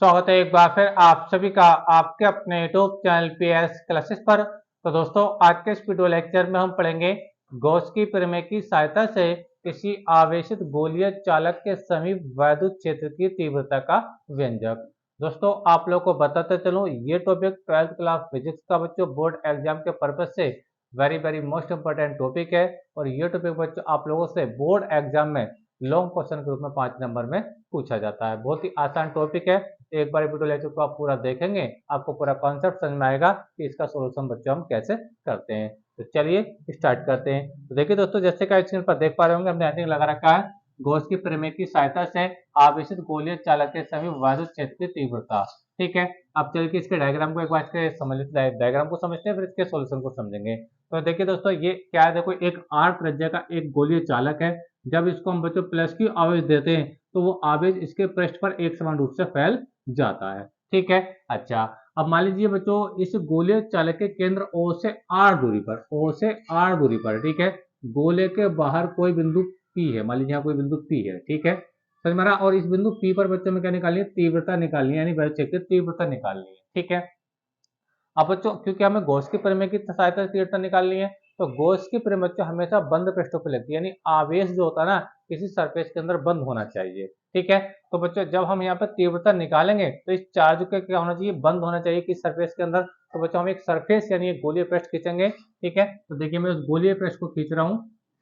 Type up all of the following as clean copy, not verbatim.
स्वागत है एक बार फिर आप सभी का आपके अपने यूट्यूब चैनल पीएस क्लासेस पर। तो दोस्तों, आज के इस वीडियो लेक्चर में हम पढ़ेंगे गॉस की प्रमेय की सहायता से किसी आवेशित गोलीय चालक के समीप वैद्युत क्षेत्र की तीव्रता का व्यंजक। दोस्तों, आप लोग को बताते चलूं, ये टॉपिक 12th क्लास फिजिक्स का बच्चों बोर्ड एग्जाम के पर्पज से very very most important topic है। और ये टॉपिक बच्चों आप लोगों से बोर्ड एग्जाम में लॉन्ग क्वेश्चन के रूप में 5 नंबर में पूछा जाता है। बहुत ही आसान टॉपिक है। एक बार वीडियो लेक्चर को आप पूरा देखेंगे, आपको पूरा कॉन्सेप्ट समझ में आएगा कि इसका सोल्यूशन बच्चों हम कैसे करते हैं। तो चलिए स्टार्ट करते हैं। तो देखिए दोस्तों, जैसे कि स्क्रीन पर देख पा रहे होंगे, हमने हेडिंग लगा रखा है गॉस की प्रमेय की सहायता से आवेशित गोलीय चालक के समीप वैद्युत क्षेत्र की तीव्रता। ठीक है, अब चल के इसके डायग्राम को एक बार समझ लेते हैं। डायग्राम को समझते हैं, फिर इसके सोल्यूशन को समझेंगे। तो देखिए दोस्तों, ये क्या है, देखो एक आर त्रिज्या का एक गोलीय चालक है। जब इसको हम बच्चों प्लस की आवेश देते हैं तो वो आवेश इसके पृष्ठ पर एक समान रूप से फैल जाता है। ठीक है। अच्छा, अब मान लीजिए बच्चों, इस गोलीय चालक के केंद्र O से R दूरी पर, O से R दूरी पर, ठीक है, गोले के बाहर कोई बिंदु P है। मान लीजिए यहाँ कोई बिंदु P है। ठीक है, समझ में आ रहा। और इस बिंदु P पर बच्चों में क्या निकालनी है, तीव्रता निकालनी है, यानी वैद्युत क्षेत्र की तीव्रता निकालनी है। ठीक है। अब बच्चों, क्योंकि हमें गॉस की प्रमेय की सहायता से तीव्रता निकालनी है, तो गॉस की प्रमेय बच्चों हमेशा बंद पृष्ठों पर लगती है, यानी आवेश जो होता है ना, किसी सरफेस के अंदर बंद होना चाहिए। ठीक है। तो बच्चों, जब हम यहाँ पर तीव्रता निकालेंगे तो इस चार्ज का क्या होना चाहिए, बंद होना चाहिए किस सरफेस के अंदर। तो बच्चों, हम एक सरफेस यानी एक गोलीय पृष्ठ खींचेंगे। ठीक है, तो देखिए मैं उस गोलीय पृष्ठ को खींच रहा हूँ।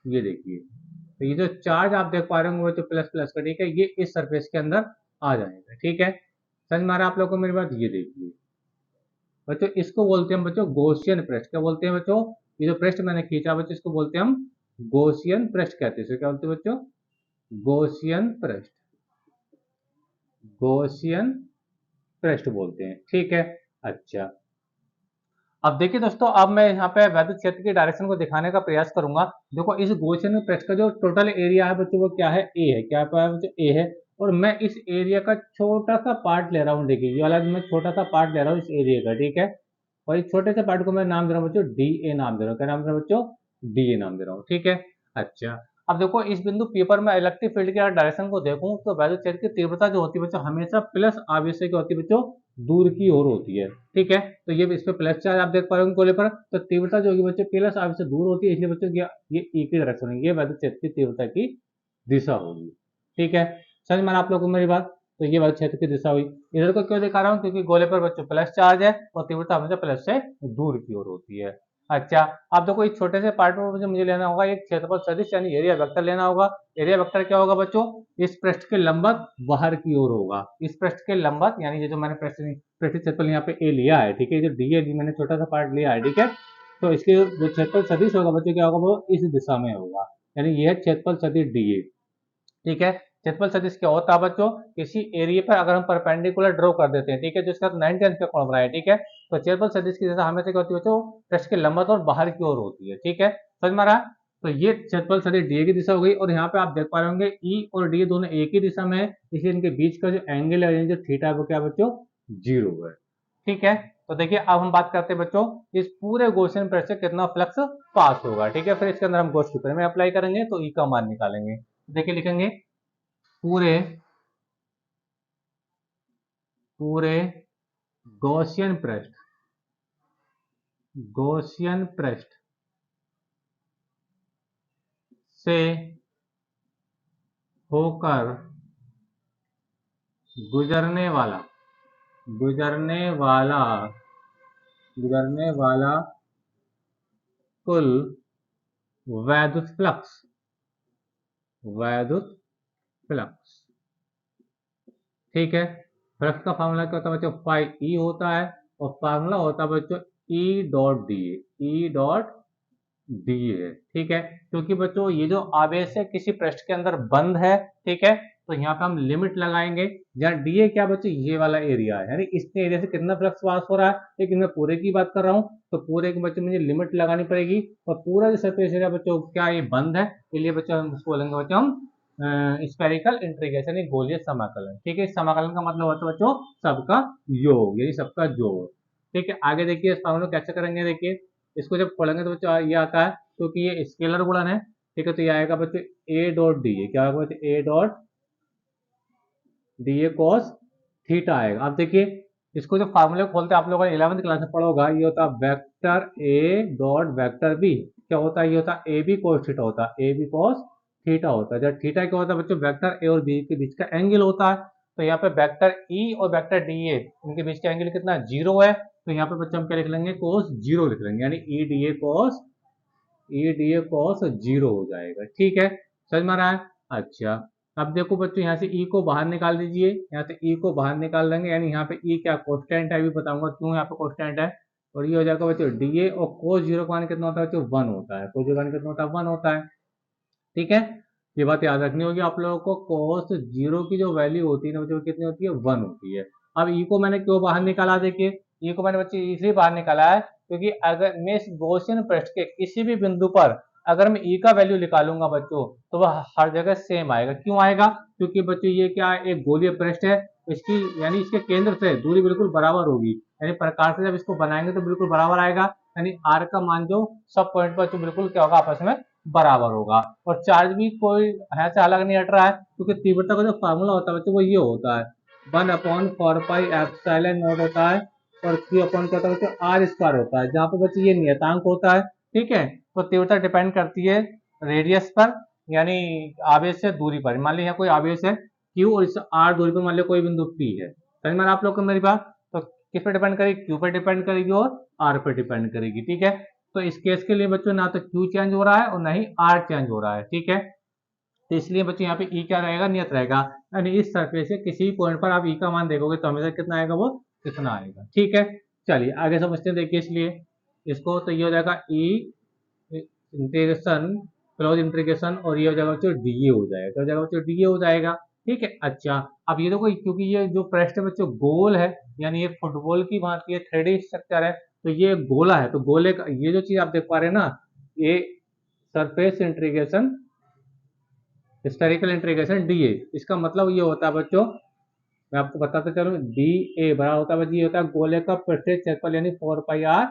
ये देखिए, तो ये जो चार्ज आप देख पा रहे होंगे बच्चों प्लस प्लस का, ठीक है, ये इस सरफेस के अंदर आ जाएगा। ठीक है, समझ में आ रहा है आप लोग को मेरी बात। ये देखिए बच्चों, इसको बोलते हैं बच्चों गॉसियन पृष्ठ। क्या बोलते हैं बच्चों, ये जो पृष्ठ मैंने खींचा बच्चों, इसको बोलते हैं हम गॉसियन पृष्ठ कहते हैं। क्या बोलते हैं बच्चों, गॉसियन पृष्ठ, गॉसियन पृष्ठ बोलते हैं। ठीक है। अच्छा, अब देखिए दोस्तों, अब मैं यहाँ पे वैद्युत क्षेत्र की डायरेक्शन को दिखाने का प्रयास करूंगा। देखो, इस गॉसियन पृष्ठ का जो टोटल एरिया है बच्चों, वो क्या है, ए है। क्या है बच्चों, ए है। और मैं इस एरिया का छोटा सा पार्ट ले रहा हूँ। देखिए, ये वाला मैं छोटा सा पार्ट ले रहा हूँ इस एरिया का। ठीक है, और इस छोटे से पार्ट को मैं नाम दे रहा हूँ बच्चों डी ए नाम दे रहा हूँ। क्या नाम दे रहा हूँ बच्चों, डी ए नाम दे रहा हूँ। ठीक है। अच्छा, अब देखो इस बिंदु पी पर मैं इलेक्ट्रिक फील्ड के डायरेक्शन को देखूं तो वैद्युत क्षेत्र की तीव्रता जो होती है बच्चों, हमेशा प्लस आवेश से क्या होती है बच्चों, दूर की ओर होती है। ठीक है, तो ये इस पे प्लस चार्ज आप देख पा रहे हो गोले पर, तो तीव्रता जो होगी बच्चों प्लस आवेश से दूर होती है, इसलिए बच्चों ये ई की डायरेक्शन है, ये वैद्युत क्षेत्र की तीव्रता की दिशा होगी। ठीक है, समझ में आप लोगों को मेरी बात। तो ये वैद्युत क्षेत्र की दिशा हुई। इधर को क्यों दिखा रहा हूँ, क्योंकि गोले पर बच्चों प्लस चार्ज है और तीव्रता हमेशा प्लस से दूर की ओर होती है। अच्छा, अब देखो इस छोटे से पार्ट में मुझे लेना होगा एक क्षेत्रफल सदिश यानी एरिया वेक्टर लेना होगा। एरिया वेक्टर क्या होगा बच्चों, इस पृष्ठ के लंबवत बाहर की ओर होगा। इस पृष्ठ के लंबवत, यानी ये जो मैंने पृष्ठ क्षेत्रफल यहाँ पे ए लिया है, ठीक है, जो डी है, मैंने छोटा सा पार्ट लिया है। ठीक है, तो इसके जो क्षेत्रफल सदिश होगा बच्चों, क्या होगा, वो इस दिशा में होगा, यानी ये है क्षेत्रफल सदिश डी ए। ठीक है, क्षेत्रफल सदिश क्या होता है बच्चों, किसी एरिया पर अगर हम परपेंडिकुलर ड्रॉ कर देते हैं, ठीक है, जिसका 90 अंश का कोण बनाए, ठीक है, तो क्षेत्रफल सदिश की दिशा हमेशा क्या होती है बच्चों, पृष्ठ के लंबवत और बाहर की ओर होती है। ठीक है, समझ में आ रहा है। तो ये क्षेत्रफल सदिश डी की दिशा हो गई, और यहाँ पे आप देख पा रहे होंगे ई और डी दोनों एक ही दिशा में है, इसलिए इनके बीच का जो एंगल है, जो थीटा है, वो क्या बच्चों, 0 है। ठीक है, तो देखिए अब हम बात करते हैं बच्चों, इस पूरे गॉसियन पृष्ठ से कितना फ्लक्स पास होगा। ठीक है, फिर इसके अंदर हम गॉस की प्रमेय अप्लाई करेंगे तो ई का मान निकालेंगे। देखिए लिखेंगे पूरे पूरे गॉसियन पृष्ठ, गॉसियन पृष्ठ से होकर गुजरने वाला गुजरने वाला गुजरने वाला कुल वैद्युत फ्लक्स, वैद्युत फ्लक्स। ठीक है, फ्लक्स का फार्मूला क्या होता है बच्चों, फाई ई होता है, और फार्मूला होता है बच्चों E dot D A, E dot D है। ठीक है, क्योंकि बच्चों ये जो आवेश है किसी पृष्ठ के अंदर बंद है। ठीक है, तो यहाँ पे हम लिमिट लगाएंगे, जहाँ डी ए क्या बच्चों, ये वाला एरिया है, यानी इस एरिया से कितना फ्लक्स पास हो रहा है, लेकिन मैं पूरे की बात कर रहा हूँ, तो पूरे के बच्चों मुझे लिमिट लगानी पड़ेगी। और पूरा जो सरफेस एरिया बच्चों क्या ये बंद है, इसलिए बच्चों हम उसको बोलेंगे बच्चों हम स्पेरिकल इंटीग्रेशन, गोलीय समाकलन। ठीक है, इस समाकलन का मतलब होता है बच्चों सबका योग, यही सबका जोड़। ठीक है, आगे देखिए इस फार्मूला कैसे करेंगे। देखिए इसको जब खोलेंगे तो बच्चों ये आता है, क्योंकि ये स्केलर गुणन है। ठीक है, तो ये आएगा बच्चों ए डॉट डी ए, क्या होगा बच्चों, ए dot D A cos theta आएगा। अब देखिए इसको जो फार्मूले खोलते हैं आप लोगों ने 11वीं क्लास में पढ़ा होगा, ये होता है vector A dot vector B, क्या होता है, ये होता है ए बी कोस थीटा होता है, ए बी कोस थीटा होता है। जब थीटा क्या होता है बच्चों, वेक्टर ए और बी के बीच का एंगल होता है। तो यहाँ पे वेक्टर ई और वेक्टर डी ए इनके बीच का एंगल कितना, 0 है। तो यहाँ पे बच्चों हम क्या लिख लेंगे, कोस 0 लिख लेंगे, यानी ई डी ए कोस 0 हो जाएगा। ठीक है, समझ में आ रहा है। अच्छा अब देखो बच्चों यहाँ से ई को बाहर निकाल दीजिए, यहाँ से ई को बाहर निकाल देंगे, यानी यहाँ पे ई क्या कांस्टेंट है, अभी बताऊंगा क्यों यहाँ पे कांस्टेंट है। और ये हो जाएगा बच्चों डी ए, और कोस 0 का मान कितना होता है बच्चों, 1 होता है, कोस 0 का मान कितना होता है, 1 होता है। ठीक है, ये बात याद रखनी होगी आप लोगों को, कोस 0 की जो वैल्यू होती है ना बच्चों कितनी होती है, 1 होती है। अब ई को मैंने क्यों बाहर निकाला, देखिए ई को मैंने बच्चे इसलिए बाहर निकाला है क्योंकि अगर मैं इस गॉसियन पृष्ठ के किसी भी बिंदु पर अगर मैं ई का वैल्यू निकालूंगा बच्चों तो वह हर जगह सेम आएगा। क्यों आएगा, क्योंकि बच्चों ये क्या है, एक गोलीय पृष्ठ है, इसकी यानी इसके केंद्र से दूरी बिल्कुल बराबर होगी, यानी प्रकार से जब इसको बनाएंगे तो बिल्कुल बराबर आएगा, यानी आर का मान जो सब पॉइंट पर तो बिल्कुल क्या होगा, आपस में बराबर होगा। और चार्ज भी कोई यहाँ से अलग नहीं हट रहा है, क्योंकि तीव्रता का जो फार्मूला होता है बच्चों वो ये होता है 1/4πε0 होता है, और क्यू अपॉन क्या होता है बच्चों, आर स्क्वायर होता है, जहाँ पे बच्चों ये नियतांक होता है। ठीक है, तो तीव्रता डिपेंड करती है रेडियस पर, यानी आवेश से दूरी पर। मान लीजिए यहाँ कोई आवेश है क्यू और इस आर दूरी पर मान लीजिए कोई बिंदु पी है, समझ में आप लोग को मेरी बात। तो किस पे डिपेंड करेगी, क्यू पर डिपेंड करेगी और आर पर डिपेंड करेगी। ठीक है, तो इस केस के लिए बच्चों ना तो क्यू चेंज हो रहा है और ना ही आर चेंज हो रहा है। ठीक है, तो इसलिए बच्चों यहाँ पे ई क्या रहेगा, नियत रहेगा, यानी इस सरफेस से किसी भी पॉइंट पर आप ई का मान देखोगे तो हमेशा कितना आएगा, वो कितना आएगा। ठीक है, चलिए आगे समझते हैं। देखिए इसलिए इसको तो ये हो जाएगा ई इंटीग्रेशन क्लोज इंटीग्रेशन, और ये हो जाएगा बच्चों डीए हो जाएगा, तो हो जाएगा बच्चों डीए हो जाएगा। ठीक है, अच्छा अब ये देखो क्योंकि ये जो पृष्ठ है बच्चों गोल है, यानी ये फुटबॉल की भांति है, 3D स्ट्रक्चर है, तो ये गोला है, तो गोले का ये जो चीज आप देख पा रहे हैं ना, ये surface integration spherical integration DA, इसका मतलब ये होता है बच्चों, मैं आपको बताते चलूं, डी ए बराबर होता है बच्चों, ये होता है गोले का पृष्ठीय क्षेत्रफल, यानी 4πr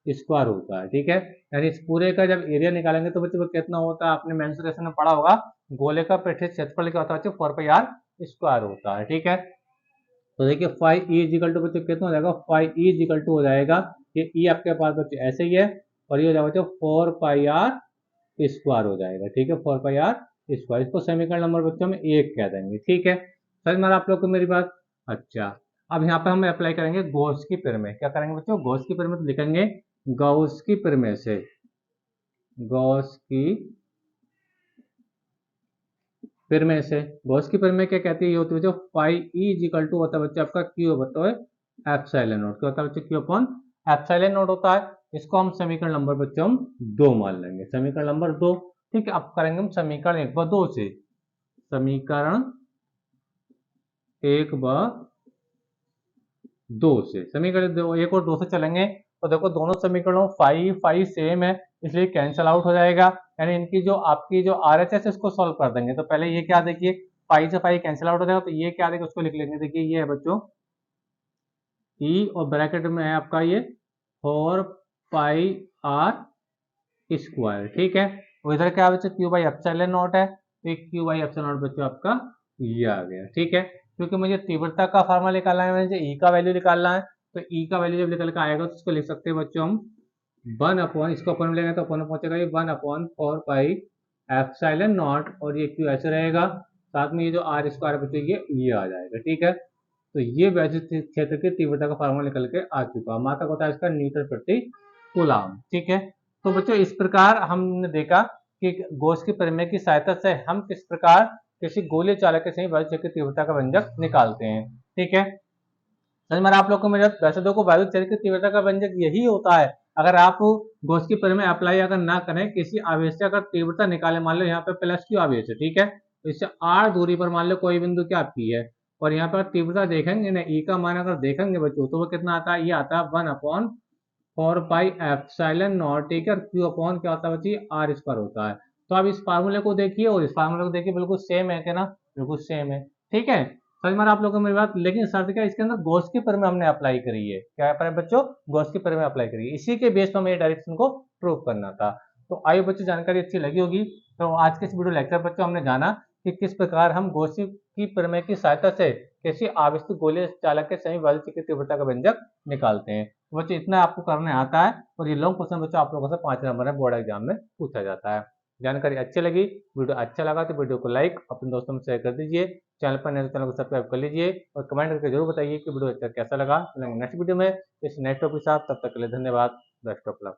स्क्वायर होता है। ठीक है, यानी इस पूरे का जब एरिया निकालेंगे तो बच्चों कितना होता है, आपने मेंसुरेशन में पढ़ा होगा, गोले का पृष्ठीय क्षेत्रफल क्या होता है बच्चों, 4πr स्क्वायर होता है। ठीक है, तो देखिए फाइव ई इजिकल टू बच्चों कितना हो जाएगा, फाइव ई इजिकल टू हो जाएगा, ये ई आपके पास बच्चों ऐसे ही है, और ये हो जाएगा बच्चों 4πr स्क्वायर हो जाएगा। ठीक है, 4πr स्क्वायर, इसको समीकरण नंबर बच्चों में 1 कह देंगे। ठीक है, समझ में आप लोग को मेरी बात। अच्छा अब यहाँ पे हम अप्लाई करेंगे गॉस की प्रमेय, क्या करेंगे बच्चों, गॉस की प्रमेय, तो लिखेंगे गॉस की प्रमेय से, गॉस की प्रमेय से, गॉस की प्रमेय क्या कहती है, ये होती है बच्चों फाइव ई इजिकल टू होता है बच्चों आपका क्यू बताओ एप्सिलॉन नॉट, क्या होता है बच्चों, क्यू अपॉन एप्सिलॉन नॉट होता है। इसको हम समीकरण नंबर बच्चों हम 2 मान लेंगे, समीकरण नंबर 2। ठीक है, अब करेंगे हम समीकरण 1 व 2 से, समीकरण 1 व 2 से, समीकरण 1 और 2 से चलेंगे तो देखो दोनों समीकरणों 5 सेम है, इसलिए कैंसिल आउट हो जाएगा, यानी इनकी जो आपकी जो RHS है इसको सॉल्व कर देंगे। तो पहले ये क्या देखिए, 5 से 5 कैंसिल आउट हो जाएगा, तो ये क्या देगा उसको लिख लेंगे। देखिए ये है बच्चों ई, और ब्रैकेट में है आपका ये 4πr स्क्वायर। ठीक है, और इधर क्या बच्चों क्यू बाई एप्सिलॉन नॉट है, तो एक क्यू बाई एप्सिलॉन नॉट बच्चों आपका ये आ गया। ठीक है, क्योंकि मुझे तीव्रता का फार्मूला निकालना है, मुझे ई का वैल्यू निकालना है, तो ई का वैल्यू जब निकल के आएगा तो इसको लिख सकते हैं बच्चों हम 1 अपॉन, इसको अपन लेंगे तो अपन पहुंचेगा ये 1/4 एप्सिलॉन नॉट, और ये क्यू ऐसे रहेगा, साथ में ये जो आर स्क्वायर बच्चों ये आ जाएगा। ठीक है, तो ये वैद्युत क्षेत्र की तीव्रता का फार्मूला निकल के आ चुका, मात्रक होता है इसका मीटर प्रति कूलम। ठीक है, तो बच्चों इस प्रकार हमने देखा कि गॉस की प्रमेय की सहायता से हम किस प्रकार किसी गोलीय चालक के सही वायु की तीव्रता का व्यंजक निकालते हैं। ठीक है, समझ में आप लोग को मेरे, वैसे देखो वायु चल की तीव्रता का व्यंजक यही होता है, अगर आप गॉस की प्रमेय अप्लाई अगर ना करें, किसी आवेश से अगर तीव्रता निकाले, मान लो यहाँ पे प्लस क्यू आवेश है, ठीक है, तो इससे आर दूरी पर मान लो कोई बिंदु क्या पी है, और यहाँ पर तीव्रता देखेंगे ना, ई का मान अगर देखेंगे बच्चों तो वो कितना आता है, ये आता है 1/4πε0, ठीक है, क्यू अपॉन क्या होता है बच्ची, आर स्क्वायर होता है। तो आप इस फार्मूले को देखिए और इस फार्मूले को देखिए, बिल्कुल सेम है क्या ना, बिल्कुल सेम है। ठीक है, समझ में आप लोगों को मेरी बात, लेकिन शर्त क्या, इसके अंदर गॉस की प्रमेय हमने अप्लाई करी है, क्या है बच्चों, गॉस की प्रमेय अप्लाई करी है, इसी के बेस पर हमें डायरेक्शन को प्रूव करना था। तो आइए बच्चों जानकारी अच्छी लगी होगी। तो आज के इस वीडियो लेक्चर बच्चों हमने जाना कि किस प्रकार हम गॉस की की प्रमेय की सहायता से किसी आवेशित गोलीय चालक के समीवादी की तीव्रता का व्यंजक निकालते हैं। बच्चों इतना आपको करने आता है और ये लॉन्ग क्वेश्चन बच्चों आप लोगों से 5 नंबर में बोर्ड एग्जाम में पूछा जाता है। जानकारी अच्छी लगी, वीडियो अच्छा लगा तो वीडियो को लाइक अपने दोस्तों में शेयर कर दीजिए। चैनल पर नए तो चैनल को सब्सक्राइब कर लीजिए और कमेंट करके जरूर बताइए कि वीडियो अच्छा कैसा लगा। मिलेंगे नेक्स्ट वीडियो में इस नेक्स्ट टॉपिक के साथ, तब तक के लिए धन्यवाद। Best of luck.